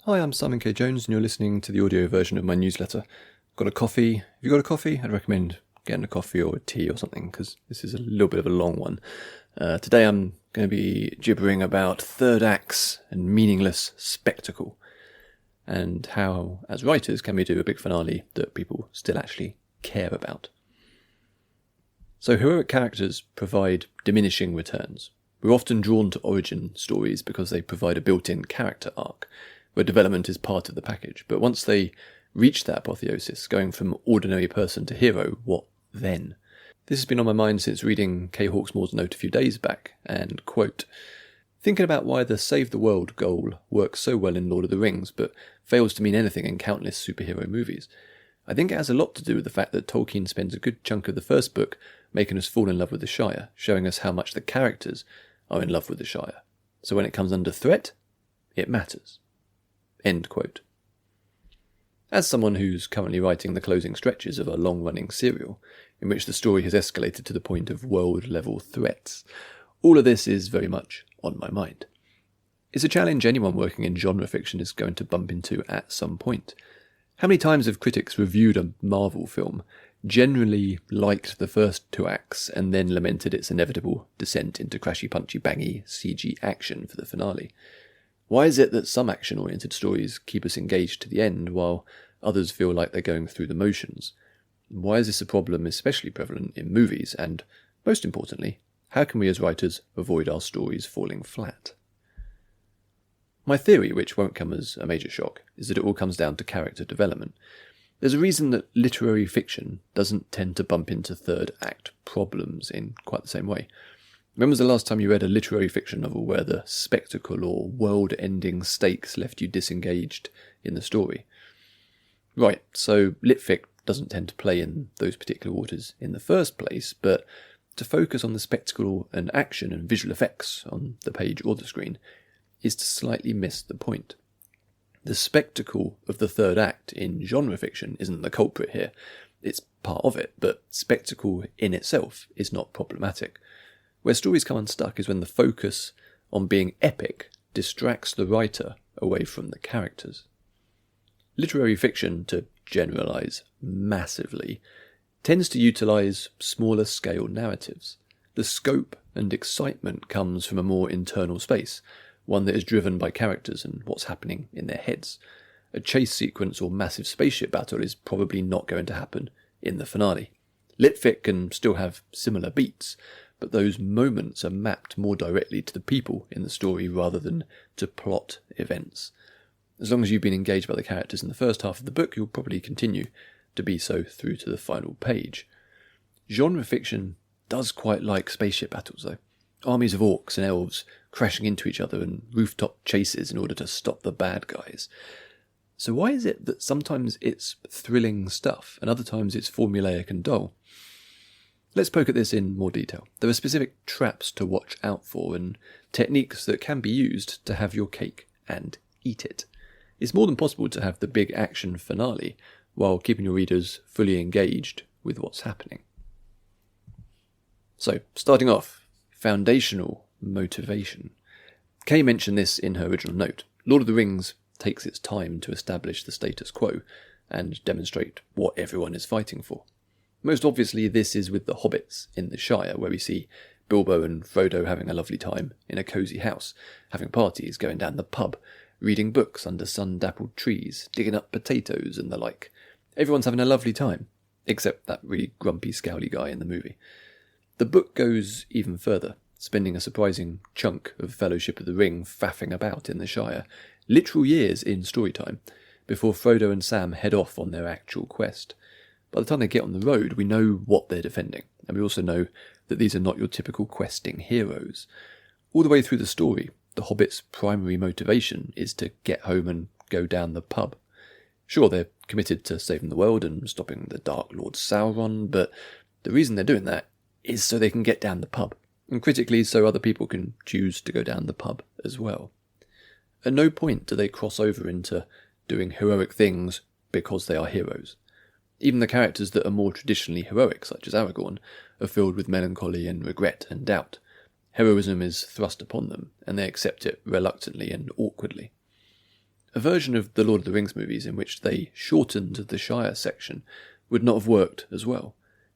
Hi, I'm Simon K. Jones, and you're listening to the audio version of my newsletter. Got a coffee? Have you got a coffee? I'd recommend getting a coffee or a tea or something, because this is a little bit of a long one. Today I'm going to be gibbering about third acts and meaningless spectacle, and how, as writers, can we do a big finale that people still actually care about. So heroic characters provide diminishing returns. We're often drawn to origin stories because they provide a built-in character arc, where development is part of the package. But once they reach that apotheosis, going from ordinary person to hero, what then? This has been on my mind since reading Kay Hawksmoor's note a few days back, and, quote, thinking about why the save the world goal works so well in Lord of the Rings, but fails to mean anything in countless superhero movies. I think it has a lot to do with the fact that Tolkien spends a good chunk of the first book making us fall in love with the Shire, showing us how much the characters are in love with the Shire. So when it comes under threat, it matters. End quote. As someone who's currently writing the closing stretches of a long-running serial, in which the story has escalated to the point of world-level threats, all of this is very much on my mind. It's a challenge anyone working in genre fiction is going to bump into at some point. How many times have critics reviewed a Marvel film, generally liked the first two acts, and then lamented its inevitable descent into crashy-punchy-bangy CG action for the finale? Why is it that some action-oriented stories keep us engaged to the end, while others feel like they're going through the motions? Why is this a problem especially prevalent in movies? And, most importantly, how can we as writers avoid our stories falling flat? My theory, which won't come as a major shock, is that it all comes down to character development. There's a reason that literary fiction doesn't tend to bump into third act problems in quite the same way. When was the last time you read a literary fiction novel where the spectacle or world-ending stakes left you disengaged in the story? Right, so litfic doesn't tend to play in those particular waters in the first place, but to focus on the spectacle and action and visual effects on the page or the screen is to slightly miss the point. The spectacle of the third act in genre fiction isn't the culprit here. It's part of it, but spectacle in itself is not problematic. Where stories come unstuck is when the focus on being epic distracts the writer away from the characters. Literary fiction, to generalise massively, tends to utilise smaller scale narratives. The scope and excitement comes from a more internal space, one that is driven by characters and what's happening in their heads. A chase sequence or massive spaceship battle is probably not going to happen in the finale. Litfic can still have similar beats, but those moments are mapped more directly to the people in the story rather than to plot events. As long as you've been engaged by the characters in the first half of the book, you'll probably continue to be so through to the final page. Genre fiction does quite like spaceship battles, though. Armies of orcs and elves crashing into each other and rooftop chases in order to stop the bad guys. So why is it that sometimes it's thrilling stuff and other times it's formulaic and dull? Let's poke at this in more detail. There are specific traps to watch out for and techniques that can be used to have your cake and eat it. It's more than possible to have the big action finale while keeping your readers fully engaged with what's happening. So, starting off, foundational motivation. Kay mentioned this in her original note. Lord of the Rings takes its time to establish the status quo and demonstrate what everyone is fighting for. Most obviously, this is with the hobbits in the Shire, where we see Bilbo and Frodo having a lovely time in a cosy house, having parties, going down the pub, reading books under sun-dappled trees, digging up potatoes and the like. Everyone's having a lovely time, except that really grumpy, scowly guy in the movie. The book goes even further, spending a surprising chunk of Fellowship of the Ring faffing about in the Shire, literal years in story time, before Frodo and Sam head off on their actual quest. By the time they get on the road, we know what they're defending, and we also know that these are not your typical questing heroes. All the way through the story, the Hobbit's primary motivation is to get home and go down the pub. Sure, they're committed to saving the world and stopping the Dark Lord Sauron, but the reason they're doing that is so they can get down the pub, and critically so other people can choose to go down the pub as well. At no point do they cross over into doing heroic things because they are heroes. Even the characters that are more traditionally heroic, such as Aragorn, are filled with melancholy and regret and doubt. Heroism is thrust upon them, and they accept it reluctantly and awkwardly. A version of the Lord of the Rings movies in which they shortened the Shire section would not have worked as well.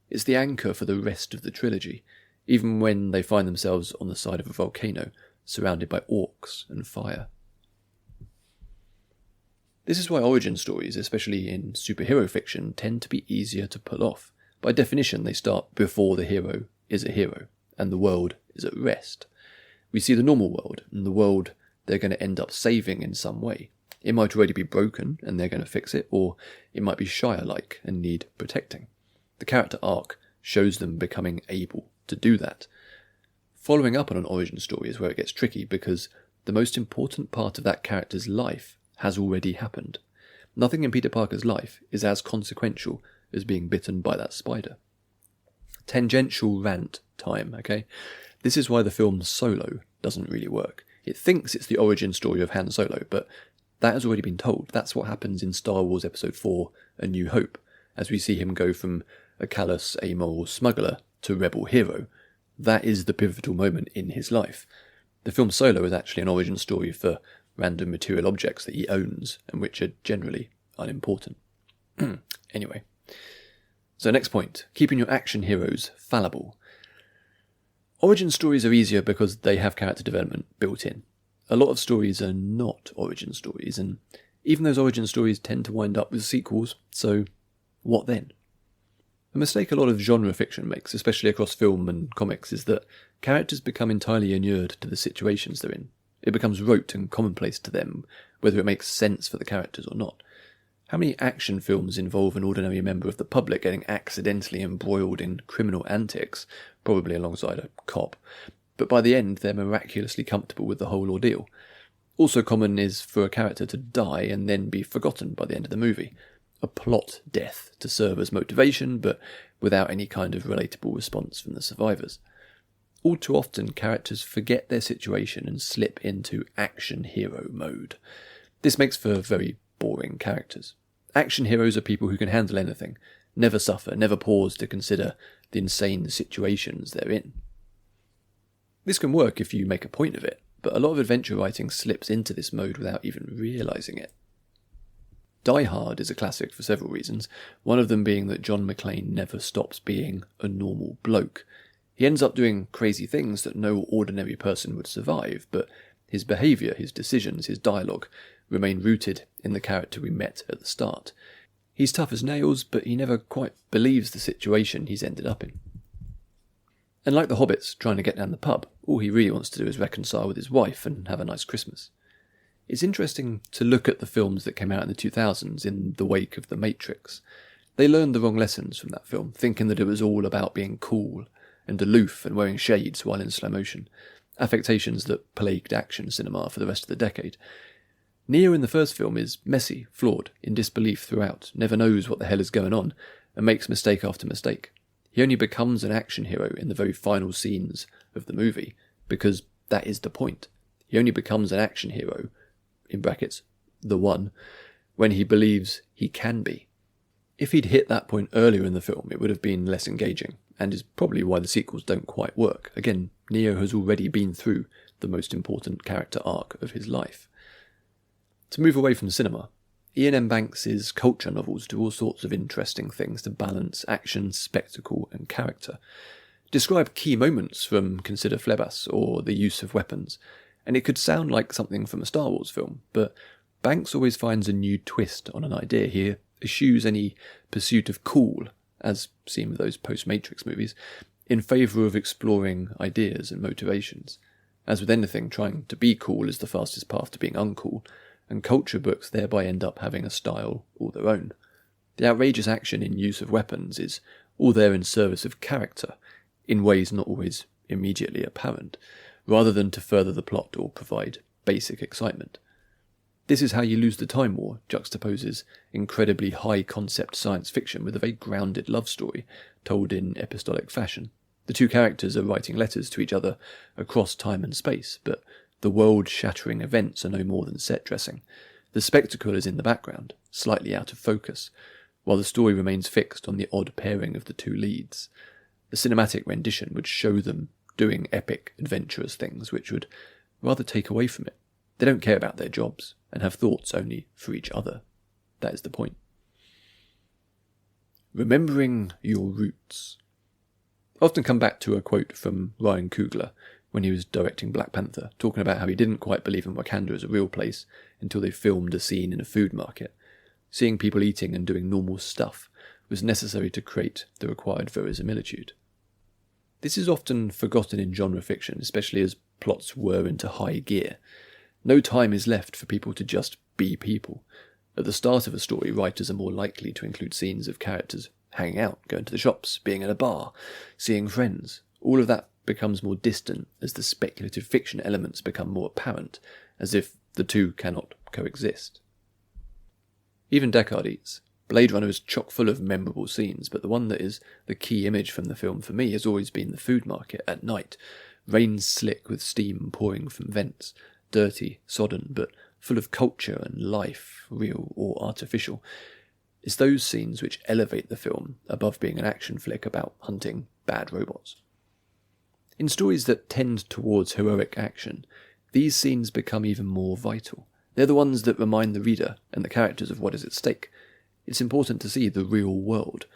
It's the anchor for the rest of the trilogy, even when they find themselves on the side of a volcano, surrounded by orcs and fire. This is why origin stories, especially in superhero fiction, tend to be easier to pull off. By definition, they start before the hero is a hero, and the world is at rest. We see the normal world, and the world they're going to end up saving in some way. It might already be broken, and they're going to fix it, or it might be Shire-like and need protecting. The character arc shows them becoming able to do that. Following up on an origin story is where it gets tricky, because the most important part of that character's life has already happened. Nothing in Peter Parker's life is as consequential as being bitten by that spider. Tangential rant time, okay? This is why the film Solo doesn't really work. It thinks it's the origin story of Han Solo, but that has already been told. That's what happens in Star Wars Episode 4, A New Hope, as we see him go from a callous, amoral smuggler to rebel hero. That is the pivotal moment in his life. The film Solo is actually an origin story for random material objects that he owns, and which are generally unimportant. Anyway. So next point, keeping your action heroes fallible. Origin stories are easier because they have character development built in. A lot of stories are not origin stories, and even those origin stories tend to wind up with sequels, so what then? A mistake a lot of genre fiction makes, especially across film and comics, is that characters become entirely inured to the situations they're in. It becomes rote and commonplace to them, whether it makes sense for the characters or not. How many action films involve an ordinary member of the public getting accidentally embroiled in criminal antics, probably alongside a cop, but by the end they're miraculously comfortable with the whole ordeal? Also common is for a character to die and then be forgotten by the end of the movie. A plot death to serve as motivation, but without any kind of relatable response from the survivors. All too often, characters forget their situation and slip into action hero mode. This makes for very boring characters. Action heroes are people who can handle anything, never suffer, never pause to consider the insane situations they're in. This can work if you make a point of it, but a lot of adventure writing slips into this mode without even realising it. Die Hard is a classic for several reasons, one of them being that John McClane never stops being a normal bloke. He ends up doing crazy things that no ordinary person would survive, but his behaviour, his decisions, his dialogue remain rooted in the character we met at the start. He's tough as nails, but he never quite believes the situation he's ended up in. And like the hobbits trying to get down the pub, all he really wants to do is reconcile with his wife and have a nice Christmas. It's interesting to look at the films that came out in the 2000s in the wake of The Matrix. They learned the wrong lessons from that film, thinking that it was all about being cool and aloof and wearing shades while in slow motion, affectations that plagued action cinema for the rest of the decade. Neo in the first film is messy, flawed, in disbelief throughout, never knows what the hell is going on, and makes mistake after mistake. He only becomes an action hero in the very final scenes of the movie, because that is the point. He only becomes an action hero, in brackets, the one, when he believes he can be. If he'd hit that point earlier in the film, it would have been less engaging, and is probably why the sequels don't quite work. Again, Neo has already been through the most important character arc of his life. To move away from cinema, Iain M. Banks' culture novels do all sorts of interesting things to balance action, spectacle and character. Describe key moments from Consider Phlebas or the use of weapons, and it could sound like something from a Star Wars film, but Banks always finds a new twist on an idea. He eschews any pursuit of cool, as seen with those post-Matrix movies, in favour of exploring ideas and motivations. As with anything, trying to be cool is the fastest path to being uncool, and culture books thereby end up having a style all their own. The outrageous action in use of weapons is all there in service of character, in ways not always immediately apparent, rather than to further the plot or provide basic excitement. This is how You Lose the Time War juxtaposes incredibly high-concept science fiction with a very grounded love story told in epistolic fashion. The two characters are writing letters to each other across time and space, but the world-shattering events are no more than set dressing. The spectacle is in the background, slightly out of focus, while the story remains fixed on the odd pairing of the two leads. The cinematic rendition would show them doing epic, adventurous things, which would rather take away from it. They don't care about their jobs and have thoughts only for each other. That is the point. Remembering your roots. I often come back to a quote from Ryan Coogler when he was directing Black Panther, talking about how he didn't quite believe in Wakanda as a real place until they filmed a scene in a food market. Seeing people eating and doing normal stuff was necessary to create the required verisimilitude. This is often forgotten in genre fiction, especially as plots whir into high gear. No time is left for people to just be people. At the start of a story, writers are more likely to include scenes of characters hanging out, going to the shops, being in a bar, seeing friends. All of that becomes more distant as the speculative fiction elements become more apparent, as if the two cannot coexist. Even Descartes eats. Blade Runner is chock full of memorable scenes, but the one that is the key image from the film for me has always been the food market at night. Rain slick with steam pouring from vents, dirty, sodden, but full of culture and life, real or artificial. It's those scenes which elevate the film above being an action flick about hunting bad robots. In stories that tend towards heroic action, these scenes become even more vital. They're the ones that remind the reader and the characters of what is at stake. It's important to see the real world,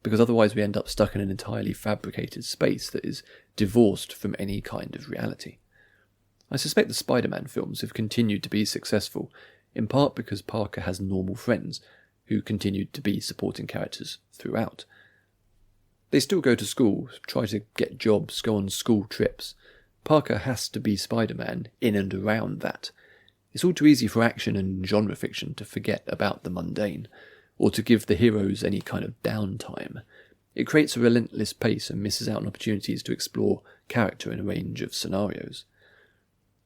because otherwise we end up stuck in an entirely fabricated space that is divorced from any kind of reality. I suspect the Spider-Man films have continued to be successful, in part because Parker has normal friends who continued to be supporting characters throughout. They still go to school, try to get jobs, go on school trips. Parker has to be Spider-Man in and around that. It's all too easy for action and genre fiction to forget about the mundane, or to give the heroes any kind of downtime. It creates a relentless pace and misses out on opportunities to explore character in a range of scenarios.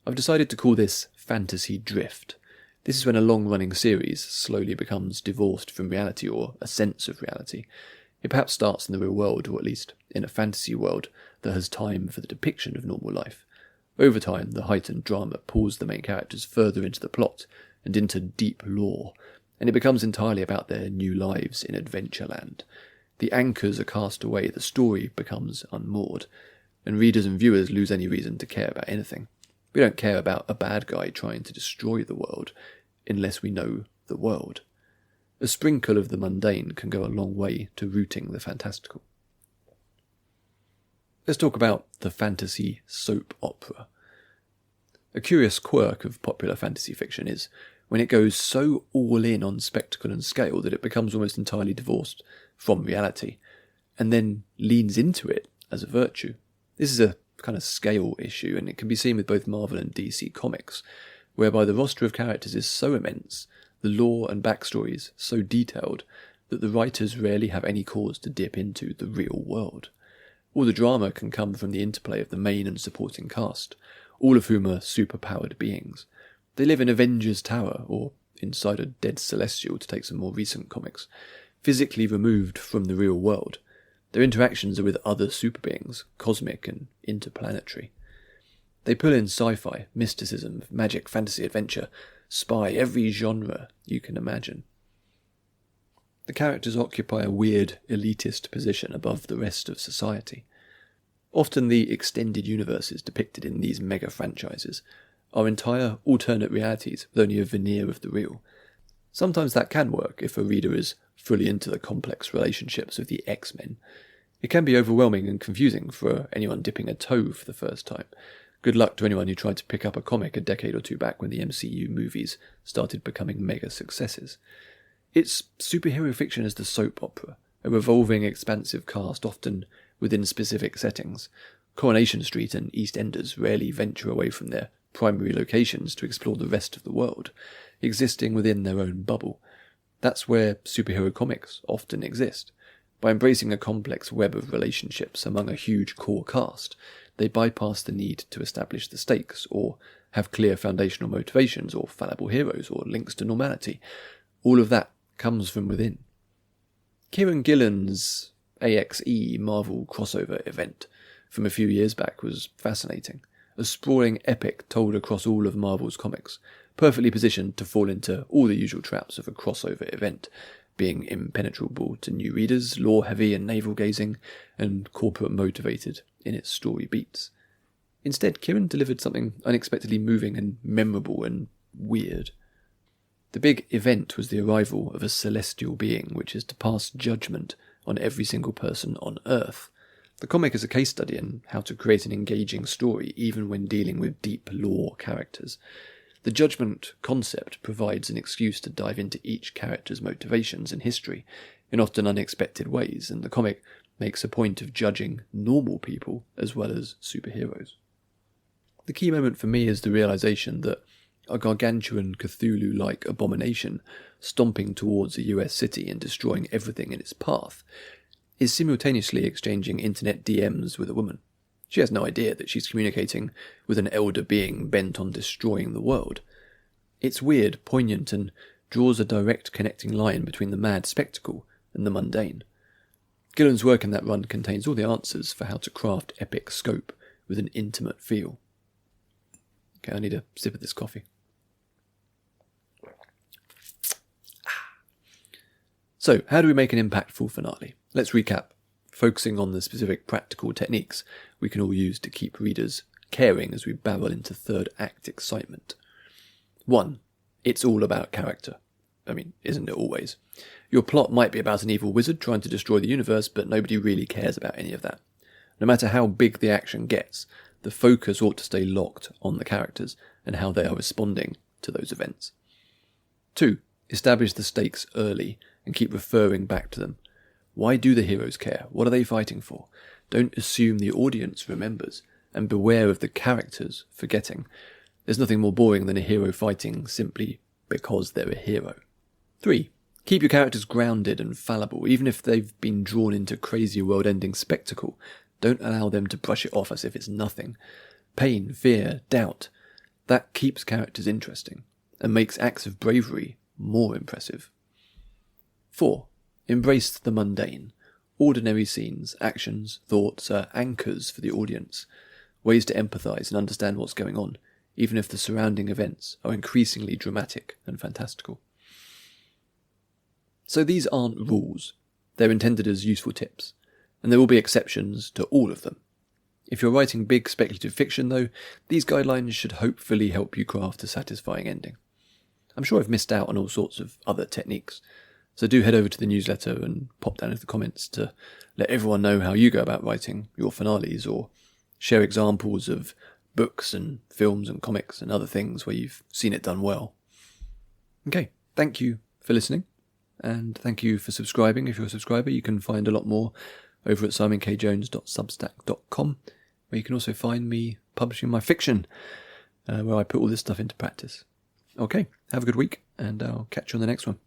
I've decided to call this fantasy drift. This is when a long-running series slowly becomes divorced from reality or a sense of reality. It perhaps starts in the real world, or at least in a fantasy world that has time for the depiction of normal life. Over time, the heightened drama pulls the main characters further into the plot and into deep lore, and it becomes entirely about their new lives in Adventureland. The anchors are cast away, the story becomes unmoored, and readers and viewers lose any reason to care about anything. We don't care about a bad guy trying to destroy the world unless we know the world. A sprinkle of the mundane can go a long way to rooting the fantastical. Let's talk about the fantasy soap opera. A curious quirk of popular fantasy fiction is when it goes so all in on spectacle and scale that it becomes almost entirely divorced from reality, and then leans into it as a virtue. This is a kind of scale issue, and it can be seen with both Marvel and DC comics, whereby the roster of characters is so immense, the lore and backstories so detailed, that the writers rarely have any cause to dip into the real world. All the drama can come from the interplay of the main and supporting cast, all of whom are superpowered beings. They live in Avengers Tower, or inside a dead celestial to take some more recent comics, physically removed from the real world. Their interactions are with other super beings, cosmic and interplanetary. They pull in sci-fi, mysticism, magic, fantasy, adventure, spy, every genre you can imagine. The characters occupy a weird, elitist position above the rest of society. Often the extended universes depicted in these mega franchises are entire alternate realities with only a veneer of the real. Sometimes that can work if a reader is fully into the complex relationships of the X-Men. It can be overwhelming and confusing for anyone dipping a toe for the first time. Good luck to anyone who tried to pick up a comic a decade or two back when the MCU movies started becoming mega successes. It's superhero fiction as the soap opera, a revolving, expansive cast, often within specific settings. Coronation Street and EastEnders rarely venture away from their primary locations to explore the rest of the world, existing within their own bubble. That's where superhero comics often exist. By embracing a complex web of relationships among a huge core cast, they bypass the need to establish the stakes, or have clear foundational motivations, or fallible heroes, or links to normality. All of that comes from within. Kieran Gillen's AXE Marvel crossover event from a few years back was fascinating. A sprawling epic told across all of Marvel's comics, perfectly positioned to fall into all the usual traps of a crossover event, being impenetrable to new readers, lore-heavy and navel-gazing, and corporate-motivated in its story beats. Instead, Kieran delivered something unexpectedly moving and memorable and weird. The big event was the arrival of a celestial being which is to pass judgment on every single person on Earth. The comic is a case study in how to create an engaging story even when dealing with deep lore characters. The judgment concept provides an excuse to dive into each character's motivations and history in often unexpected ways, and the comic makes a point of judging normal people as well as superheroes. The key moment for me is the realization that a gargantuan Cthulhu-like abomination stomping towards a US city and destroying everything in its path is simultaneously exchanging internet DMs with a woman. She has no idea that she's communicating with an elder being bent on destroying the world. It's weird, poignant, and draws a direct connecting line between the mad spectacle and the mundane. Gillen's work in that run contains all the answers for how to craft epic scope with an intimate feel. Okay, I need a sip of this coffee. So, how do we make an impactful finale? Let's recap, focusing on the specific practical techniques we can all use to keep readers caring as we barrel into third act excitement. 1. It's all about character. I mean, isn't it always? Your plot might be about an evil wizard trying to destroy the universe, but nobody really cares about any of that. No matter how big the action gets, the focus ought to stay locked on the characters and how they are responding to those events. 2. Establish the stakes early and keep referring back to them. Why do the heroes care? What are they fighting for? Don't assume the audience remembers, and beware of the characters forgetting. There's nothing more boring than a hero fighting simply because they're a hero. 3. Keep your characters grounded and fallible, even if they've been drawn into crazy world-ending spectacle. Don't allow them to brush it off as if it's nothing. Pain, fear, doubt. That keeps characters interesting, and makes acts of bravery more impressive. 4. Embrace the mundane. Ordinary scenes, actions, thoughts are anchors for the audience, ways to empathise and understand what's going on, even if the surrounding events are increasingly dramatic and fantastical. So these aren't rules. They're intended as useful tips, and there will be exceptions to all of them. If you're writing big speculative fiction, though, these guidelines should hopefully help you craft a satisfying ending. I'm sure I've missed out on all sorts of other techniques, so do head over to the newsletter and pop down in the comments to let everyone know how you go about writing your finales, or share examples of books and films and comics and other things where you've seen it done well. Okay, thank you for listening, and thank you for subscribing. If you're a subscriber, you can find a lot more over at simonkjones.substack.com, where you can also find me publishing my fiction, where I put all this stuff into practice. Okay, have a good week, and I'll catch you on the next one.